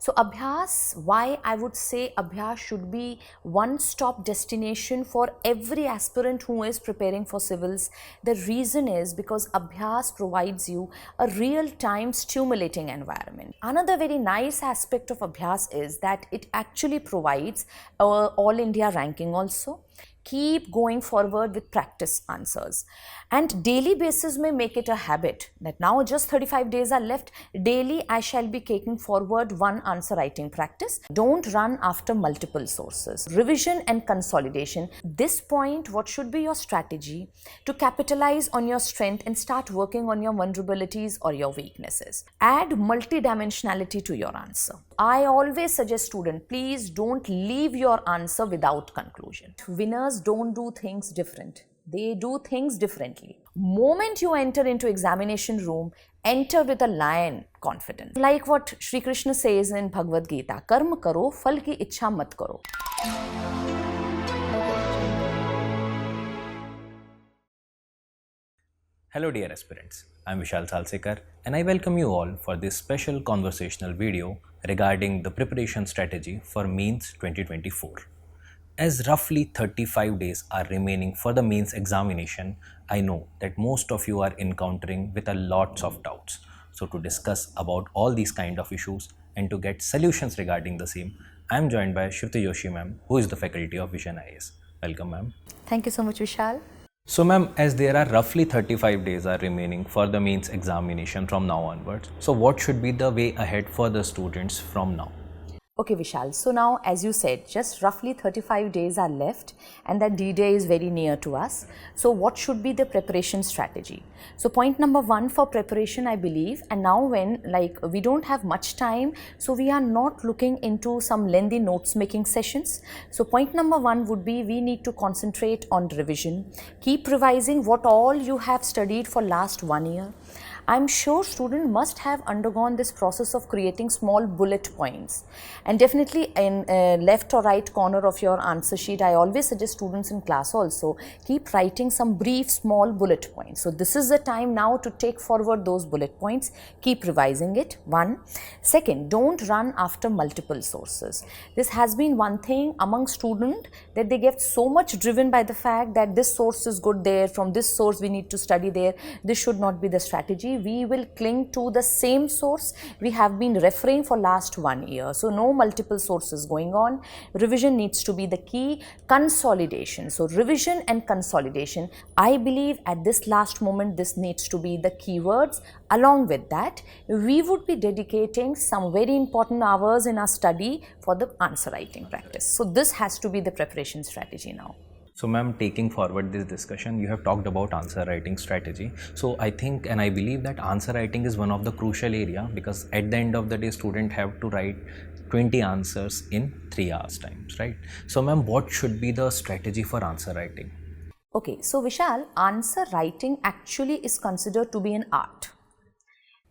So Abhyaas, why I would say Abhyaas should be one-stop destination for every aspirant who is preparing for civils. The reason is because Abhyaas provides you a real-time stimulating environment. Another very nice aspect of Abhyaas is that it actually provides all India ranking also. Keep going forward with practice answers, and daily basis may make it a habit that now just 35 days are left. Daily I shall be taking forward one answer writing practice. Don't run after multiple sources. Revision and consolidation. This point, what should be your strategy to capitalize on your strength and start working on your vulnerabilities or your weaknesses? Add multidimensionality to your answer. I always suggest students, please don't leave your answer without conclusion. Winners don't do things different. They do things differently. Moment you enter into examination room, enter with a lion confidence. Like what Shri Krishna says in Bhagavad Gita, कर्म करो, फल की इच्छा मत करो. Hello dear aspirants, I am Vishal Salsekar and I welcome you all for this special conversational video regarding the preparation strategy for Mains 2024. As roughly 35 days are remaining for the mains examination, I know that most of you are encountering with a lots of doubts. So to discuss about all these kind of issues and to get solutions regarding the same, I am joined by Shruti Joshi Ma'am, who is the faculty of VisionIAS. Welcome ma'am. Thank you so much, Vishal. So ma'am, as there are roughly 35 days are remaining for the mains examination from now onwards, so what should be the way ahead for the students from now? Okay, Vishal. So now, as you said, just roughly 35 days are left and that D-Day is very near to us. So what should be the preparation strategy? So point number one for preparation, I believe, and now when we don't have much time, so we are not looking into some lengthy notes making sessions. So point number one would be we need to concentrate on revision. Keep revising what all you have studied for last 1 year. I'm sure students must have undergone this process of creating small bullet points, and definitely in left or right corner of your answer sheet, I always suggest students in class also keep writing some brief small bullet points. So this is the time now to take forward those bullet points, keep revising it. One. Second, don't run after multiple sources. This has been one thing among students that they get so much driven by the fact that this source is good there, from this source we need to study there. This should not be the strategy. We will cling to the same source we have been referring for last 1 year. So no multiple sources going on. Revision needs to be the key. Consolidation. So revision and consolidation. I believe at this last moment this needs to be the keywords. Along with that, we would be dedicating some very important hours in our study for the answer writing practice. So this has to be the preparation strategy now. So ma'am, taking forward this discussion, you have talked about answer writing strategy. So I think and I believe that answer writing is one of the crucial area, because at the end of the day, student have to write 20 answers in 3 hours times, right? So ma'am, what should be the strategy for answer writing? Okay, so Vishal, answer writing actually is considered to be an art.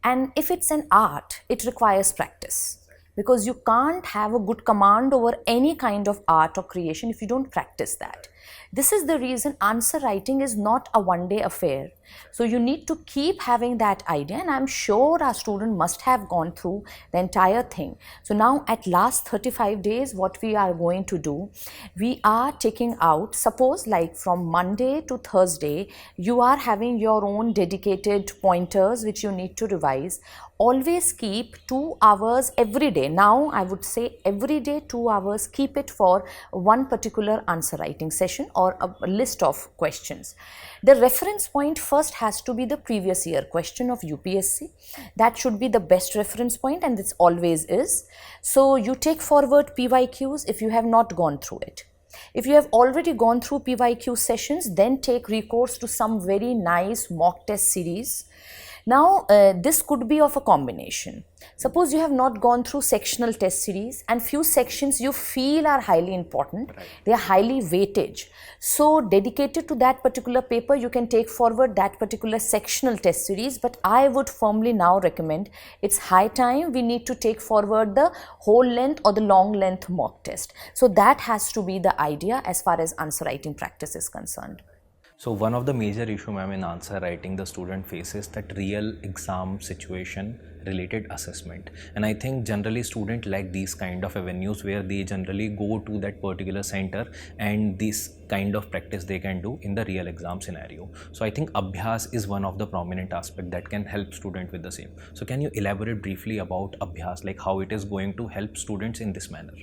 And if it's an art, it requires practice, because you can't have a good command over any kind of art or creation if you don't practice that. This is the reason answer writing is not a one-day affair. So you need to keep having that idea, and I'm sure our student must have gone through the entire thing. So now at last 35 days, what we are going to do, we are taking out, suppose like from Monday to Thursday, you are having your own dedicated pointers which you need to revise. Always keep 2 hours every day. Now I would say every day 2 hours, keep it for one particular answer writing session or a list of questions. The reference point first has to be the previous year question of UPSC. That should be the best reference point, and this always is. So you take forward PYQs if you have not gone through it. If you have already gone through PYQ sessions, then take recourse to some very nice mock test series. Now, this could be of a combination. Suppose you have not gone through sectional test series and few sections you feel are highly important, right. They are highly weightage. So, dedicated to that particular paper, you can take forward that particular sectional test series. But I would firmly now recommend, it's high time we need to take forward the whole length or the long length mock test. So, that has to be the idea as far as answer writing practice is concerned. So one of the major issue, ma'am, in answer writing the student faces that real exam situation related assessment, and I think generally student like these kind of avenues where they generally go to that particular center and this kind of practice they can do in the real exam scenario. So I think Abhyas is one of the prominent aspect that can help student with the same. So can you elaborate briefly about Abhyas, like how it is going to help students in this manner?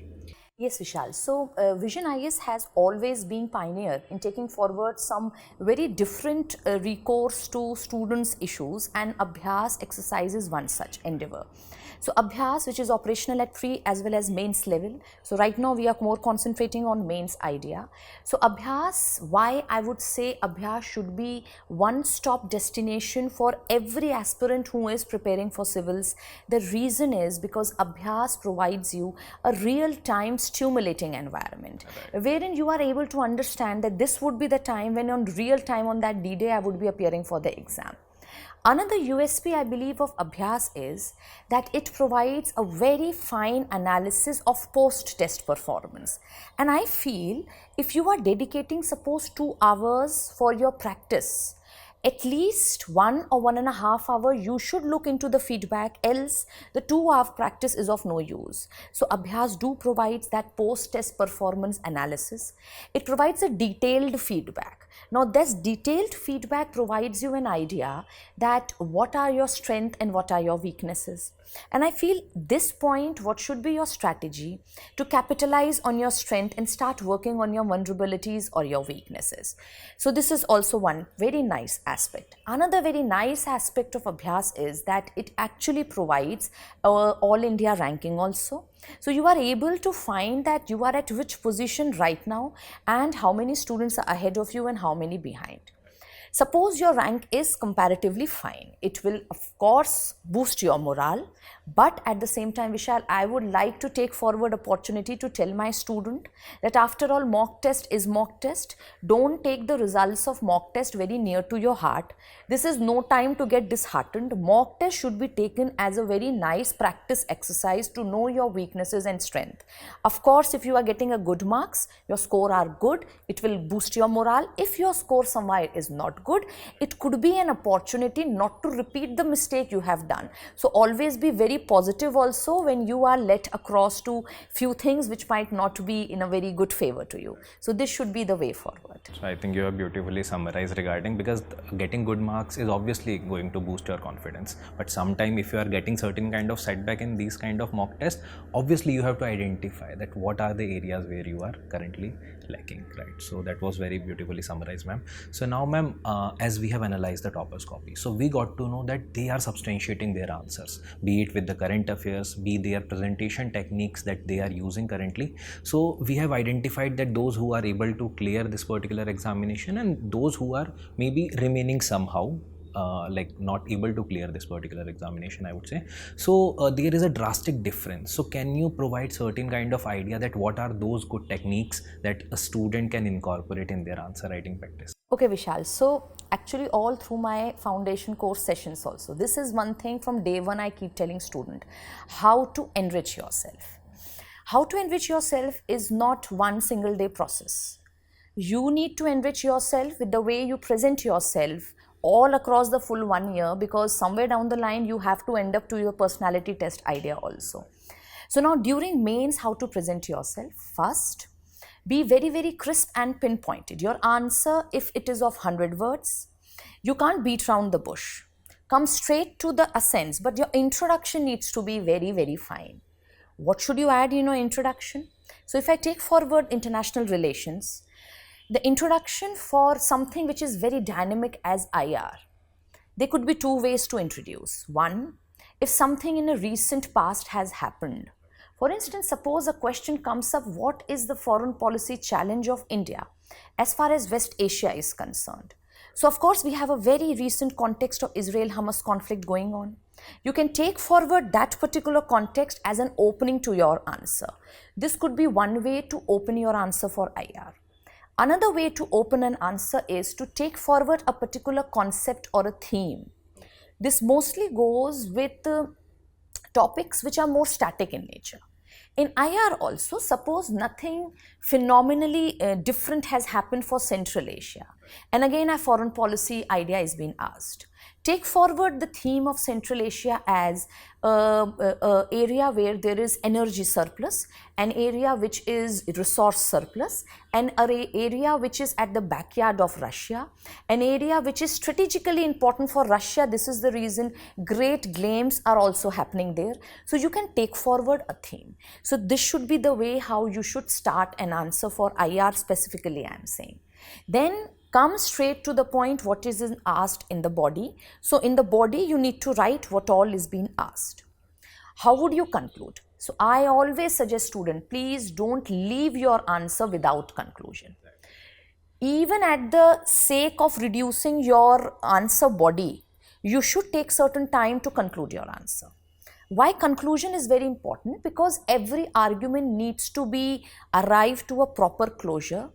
Yes, Vishal. So, VisionIAS has always been pioneer in taking forward some very different recourse to students' issues, and Abhyas exercises one such endeavor. So, Abhyas, which is operational at pre as well as mains level. So, right now we are more concentrating on mains idea. So, Abhyas, why I would say Abhyas should be one-stop destination for every aspirant who is preparing for civils. The reason is because Abhyas provides you a real-time stimulating environment, wherein you are able to understand that this would be the time when on real time on that D-Day I would be appearing for the exam. Another USP I believe of Abhyas is that it provides a very fine analysis of post-test performance. And I feel if you are dedicating suppose 2 hours for your practice, at least 1 or 1.5 hours you should look into the feedback, else the 2-hour practice is of no use. So Abhyas do provides that post-test performance analysis. It provides a detailed feedback. Now this detailed feedback provides you an idea that what are your strengths and what are your weaknesses. And I feel this point, what should be your strategy to capitalize on your strength and start working on your vulnerabilities or your weaknesses. So this is also one very nice aspect. Another very nice aspect of Abhyas is that it actually provides all India ranking also. So you are able to find that you are at which position right now and how many students are ahead of you and how many behind. Suppose your rank is comparatively fine. It will of course boost your morale, but at the same time, Vishal, I would like to take forward opportunity to tell my student that after all, mock test is mock test. Don't take the results of mock test very near to your heart. This is no time to get disheartened. Mock test should be taken as a very nice practice exercise to know your weaknesses and strength. Of course, if you are getting a good marks, your score are good, it will boost your morale. If your score somewhere is not good, it could be an opportunity not to repeat the mistake you have done. So always be very positive also when you are led across to few things which might not be in a very good favor to you. So this should be the way forward. So I think you have beautifully summarized regarding, because getting good marks is obviously going to boost your confidence, but sometime if you are getting certain kind of setback in these kind of mock tests, obviously you have to identify that what are the areas where you are currently lacking, right? So that was very beautifully summarized, ma'am. So now, ma'am, as we have analyzed the toppers copy, so we got to know that they are substantiating their answers, be it with the current affairs, be their presentation techniques that they are using currently. So we have identified that those who are able to clear this particular examination and those who are maybe remaining somehow like not able to clear this particular examination, I would say. So there is a drastic difference. So can you provide certain kind of idea that what are those good techniques that a student can incorporate in their answer writing practice? Okay, Vishal. So actually all through my foundation course sessions also, this is one thing from day one I keep telling student, how to enrich yourself. How to enrich yourself is not one single day process. You need to enrich yourself with the way you present yourself all across the full 1 year, because somewhere down the line you have to end up to your personality test idea also. So now during mains, how to present yourself? First, be very, very crisp and pinpointed. Your answer, if it is of 100 words, you can't beat around the bush. Come straight to the essence, but your introduction needs to be very, very fine. What should you add in your introduction? So if I take forward international relations, the introduction for something which is very dynamic as IR, there could be two ways to introduce. One, if something in a recent past has happened. For instance, suppose a question comes up, what is the foreign policy challenge of India as far as West Asia is concerned? So of course, we have a very recent context of Israel-Hamas conflict going on. You can take forward that particular context as an opening to your answer. This could be one way to open your answer for IR. Another way to open an answer is to take forward a particular concept or a theme. This mostly goes with topics which are more static in nature. In IR also, suppose nothing phenomenally different has happened for Central Asia, and again a foreign policy idea is being asked. Take forward the theme of Central Asia as a area where there is energy surplus, an area which is resource surplus, an area which is at the backyard of Russia, an area which is strategically important for Russia. This is the reason great games are also happening there. So you can take forward a theme. So this should be the way how you should start an answer for IR specifically, I am saying. Then come straight to the point what is asked in the body. So in the body you need to write what all is being asked. How would you conclude? So I always suggest student, please don't leave your answer without conclusion. Even at the sake of reducing your answer body, you should take certain time to conclude your answer. Why conclusion is very important? Because every argument needs to be arrived to a proper closure.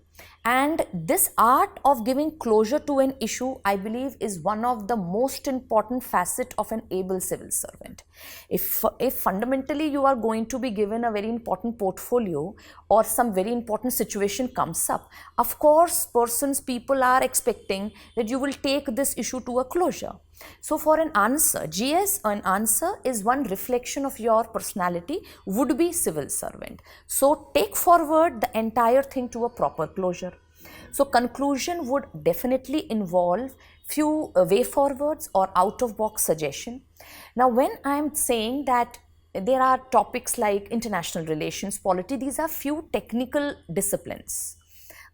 And this art of giving closure to an issue, I believe, is one of the most important facet of an able civil servant. If fundamentally you are going to be given a very important portfolio or some very important situation comes up, of course, people are expecting that you will take this issue to a closure. So for an answer, GS, an answer is one reflection of your personality, would be civil servant. So take forward the entire thing to a proper closure. So conclusion would definitely involve few way forwards or out of box suggestion. Now when I am saying that there are topics like international relations, polity, these are few technical disciplines.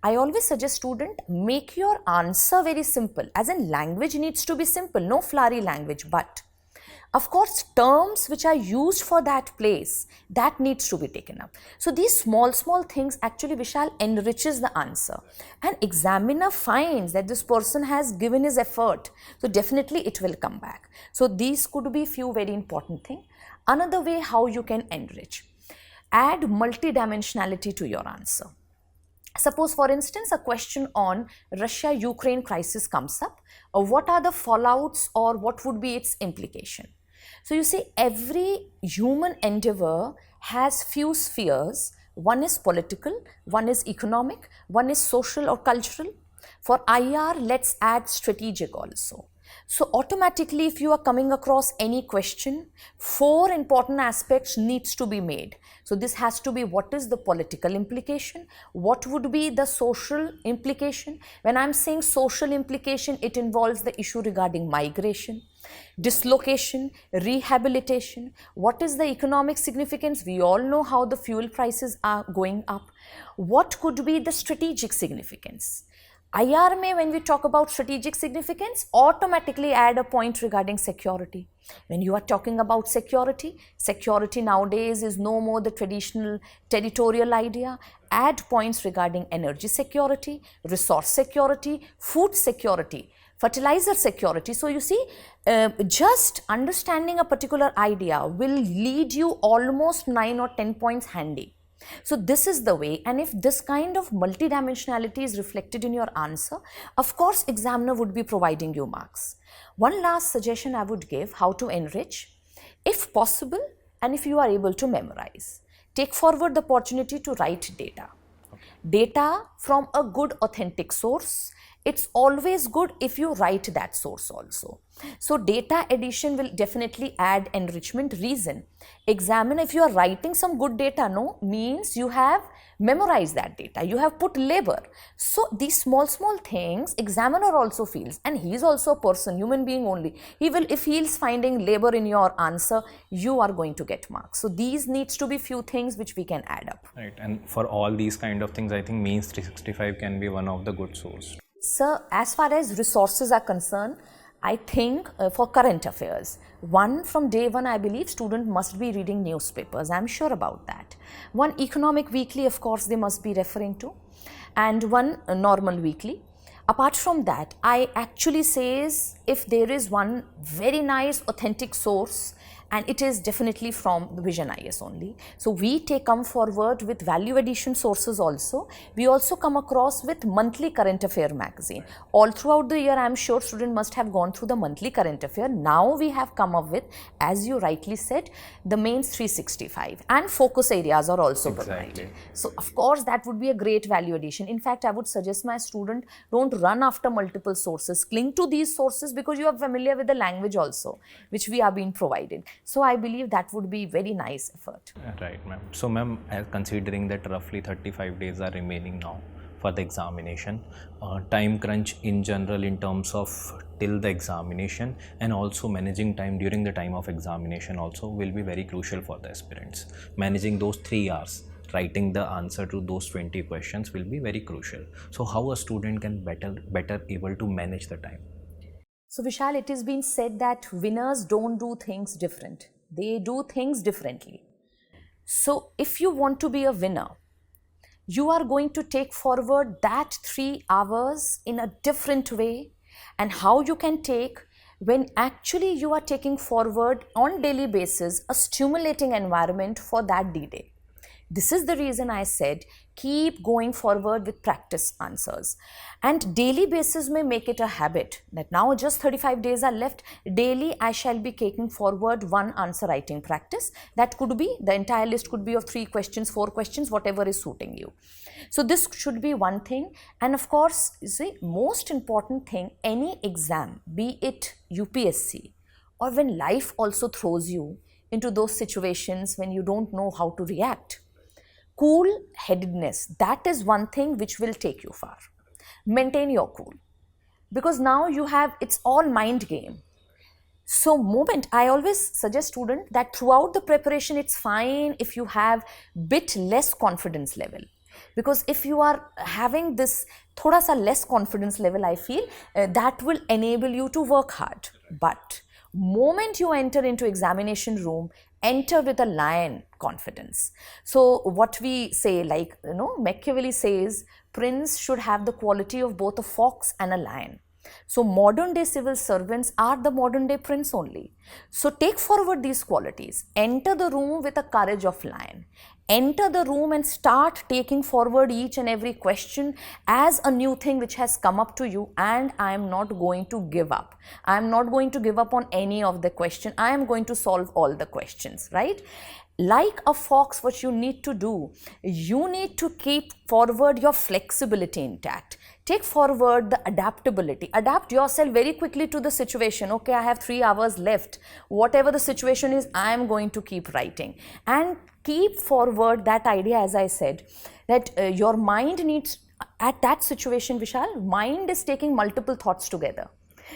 I always suggest student, make your answer very simple, as in language needs to be simple, no flowery language, but of course terms which are used for that place, that needs to be taken up. So these small things actually, Vishal, enriches the answer, and examiner finds that this person has given his effort, so definitely it will come back. So these could be few very important things. Another way how you can enrich, add multidimensionality to your answer. Suppose, for instance, a question on Russia-Ukraine crisis comes up. What are the fallouts or what would be its implication? So you see, every human endeavor has few spheres. One is political, one is economic, one is social or cultural. For IR, let's add strategic also. So automatically, if you are coming across any question, 4 important aspects needs to be made. So this has to be, what is the political implication? What would be the social implication? When I'm saying social implication, it involves the issue regarding migration, dislocation, rehabilitation. What is the economic significance? We all know how the fuel prices are going up. What could be the strategic significance? IR में when we talk about strategic significance, automatically add a point regarding security. When you are talking about security, security nowadays is no more the traditional territorial idea. Add points regarding energy security, resource security, food security, fertilizer security. So you see, just understanding a particular idea will lead you almost 9 or 10 points handy. So this is the way, and if this kind of multidimensionality is reflected in your answer, of course examiner would be providing you marks. One last suggestion I would give, how to enrich, if possible and if you are able to memorize, take forward the opportunity to write data. Data from a good authentic source. It's always good if you write that source also. So data addition will definitely add enrichment. Reason, examine if you are writing some good data, no, means you have memorized that data, you have put labor. So these small things examiner also feels, and he is also a person, human being only. He will, if he is finding labor in your answer, you are going to get marks. So these needs to be few things which we can add up. Right, and for all these kind of things, I think Mains 365 can be one of the good source. Sir, as far as resources are concerned, I think for current affairs, from day one, I believe student must be reading newspapers. I'm sure about that. One economic weekly, of course, they must be referring to, and one normal weekly. Apart from that, I actually says if there is one very nice authentic source and it is definitely from the VisionIAS only. So we come forward with value addition sources also. We also come across with monthly current affair magazine. All throughout the year, I am sure student must have gone through the monthly current affair. Now we have come up with, as you rightly said, the mains 365, and focus areas are also provided. So of course that would be a great value addition. In fact, I would suggest my student, don't run after multiple sources, cling to these sources because you are familiar with the language also, which we are being provided. So I believe that would be very nice effort. Right, ma'am. So ma'am, considering that roughly 35 days are remaining now for the examination, time crunch in general in terms of till the examination, and also managing time during the time of examination also will be very crucial for the aspirants. Managing those 3 hours, writing the answer to those 20 questions will be very crucial. So how a student can better able to manage the time? So Vishal, it has been said that winners don't do things different. They do things differently. So if you want to be a winner, you are going to take forward that 3 hours in a different way. And how you can take, when actually you are taking forward on daily basis a stimulating environment for that D-Day. This is the reason I said keep going forward with practice answers, and daily basis may make it a habit that now just 35 days are left. Daily I shall be taking forward one answer writing practice. That could be, the entire list could be of 3 questions, 4 questions, whatever is suiting you. So this should be one thing. And of course, the most important thing, any exam, be it UPSC or when life also throws you into those situations when you don't know how to react, cool headedness, that is one thing which will take you far. Maintain your cool, because now you have, it's all mind game. So I always suggest student that throughout the preparation, it's fine if you have bit less confidence level, because if you are having this thoda sa less confidence level, I feel that will enable you to work hard. But moment you enter into examination room, enter with a lion confidence. So what we say, like, Machiavelli says, prince should have the quality of both a fox and a lion. So modern day civil servants are the modern day prince only. So take forward these qualities. Enter the room with a courage of lion. Enter the room and start taking forward each and every question as a new thing which has come up to you, and I am not going to give up. I am not going to give up on any of the question. I am going to solve all the questions, right? Like a fox, what you need to do, you need to keep forward your flexibility intact. Take forward the adaptability. Adapt yourself very quickly to the situation. Okay, I have 3 hours left. Whatever the situation is, I am going to keep writing. And keep forward that idea, as I said, that your mind needs, at that situation, Vishal, mind is taking multiple thoughts together.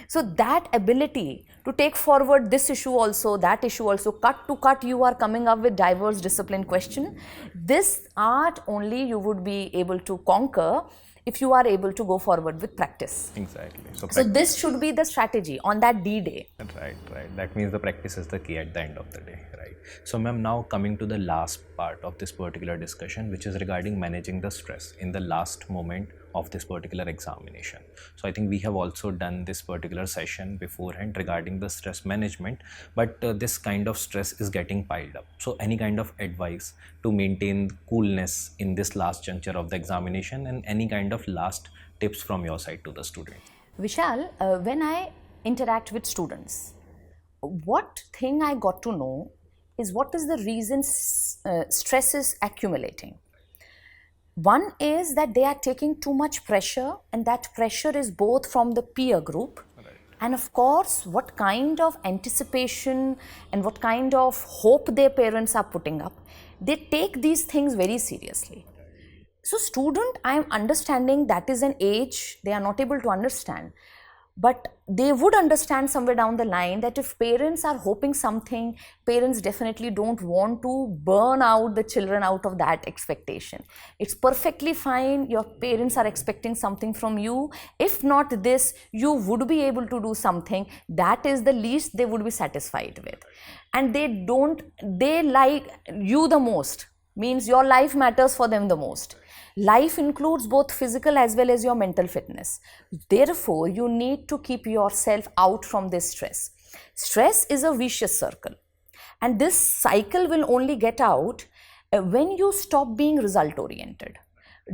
So that ability to take forward this issue also, that issue also, cut to cut, you are coming up with diverse discipline question. This art only you would be able to conquer if you are able to go forward with practice. Exactly. So this should be the strategy on that D-Day. Right. That means the practice is the key at the end of the day, right? So ma'am, now coming to the last part of this particular discussion, which is regarding managing the stress in the last moment of this particular examination. So I think we have also done this particular session beforehand regarding the stress management, but this kind of stress is getting piled up. So any kind of advice to maintain coolness in this last juncture of the examination, and any kind of last tips from your side to the student? Vishal, when I interact with students, what thing I got to know is what is the reason stress is accumulating. One is that they are taking too much pressure, and that pressure is both from the peer group, and of course what kind of anticipation and what kind of hope their parents are putting up. They take these things very seriously. So student, I am understanding that is an age they are not able to understand, but they would understand somewhere down the line that if parents are hoping something, parents definitely don't want to burn out the children out of that expectation. It's perfectly fine. Your parents are expecting something from you. If not this, you would be able to do something. That is the least they would be satisfied with. And they like you the most, means your life matters for them the most. Life includes both physical as well as your mental fitness. Therefore, you need to keep yourself out from this stress. Stress is a vicious circle. And this cycle will only get out when you stop being result oriented.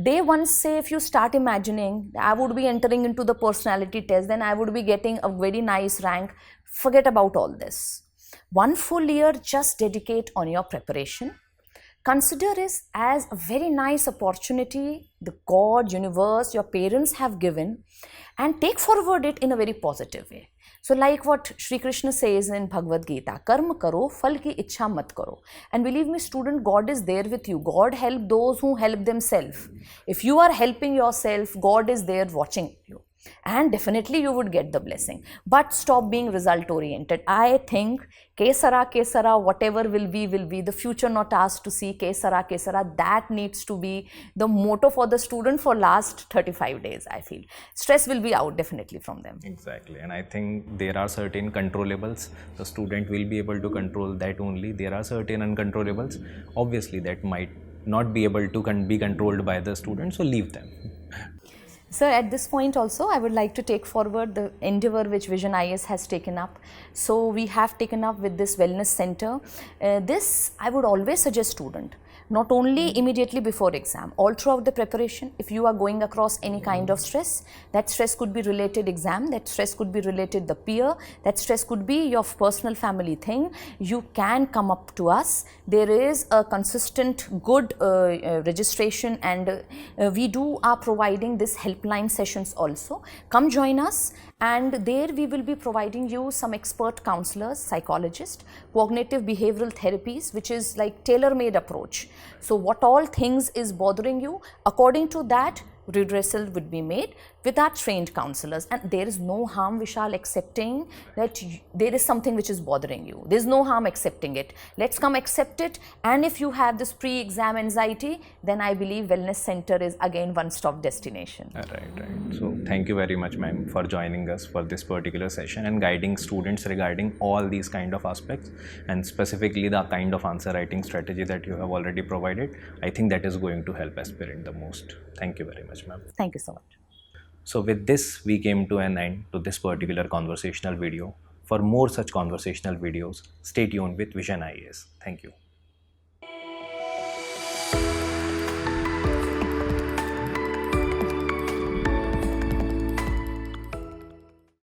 Day one, say if you start imagining, I would be entering into the personality test, then I would be getting a very nice rank, forget about all this. 1 full year just dedicate on your preparation. Consider it as a very nice opportunity the God, universe, your parents have given, and take forward it in a very positive way. So like what Shri Krishna says in Bhagavad Gita, karma karo, phal ki ichha mat karo. And believe me student, God is there with you. God help those who help themselves. If you are helping yourself, God is there watching you. And definitely you would get the blessing. But stop being result oriented. I think kesara, whatever will be, the future not asked to see, kesara, that needs to be the motto for the student for last 35 days, I feel. Stress will be out definitely from them. Exactly, and I think there are certain controllables. The student will be able to control that only. There are certain uncontrollables, obviously, that might not be able to be controlled by the student, so leave them. Sir, at this point also, I would like to take forward the endeavor which VisionIAS has taken up. So, we have taken up with this wellness center. This I would always suggest student, not only immediately before exam, all throughout the preparation. If you are going across any kind of stress, that stress could be related exam, that stress could be related the peer, that stress could be your personal family thing, you can come up to us. There is a consistent good registration, and we are providing this helpline sessions also. Come join us, and there we will be providing you some expert counselors, psychologists, cognitive behavioral therapies, which is like tailor-made approach. So what all things is bothering you, according to that redressal would be made with our trained counselors. And there is no harm, Vishal, accepting that there is something which is bothering you. There is no harm accepting it. Let's come accept it. And if you have this pre-exam anxiety, then I believe Wellness Center is again one-stop destination. Right. So thank you very much, ma'am, for joining us for this particular session and guiding students regarding all these kind of aspects, and specifically the kind of answer writing strategy that you have already provided. I think that is going to help aspirant the most. Thank you very much, ma'am. Thank you so much. So with this, we came to an end to this particular conversational video. For more such conversational videos, stay tuned with VisionIAS. Thank you.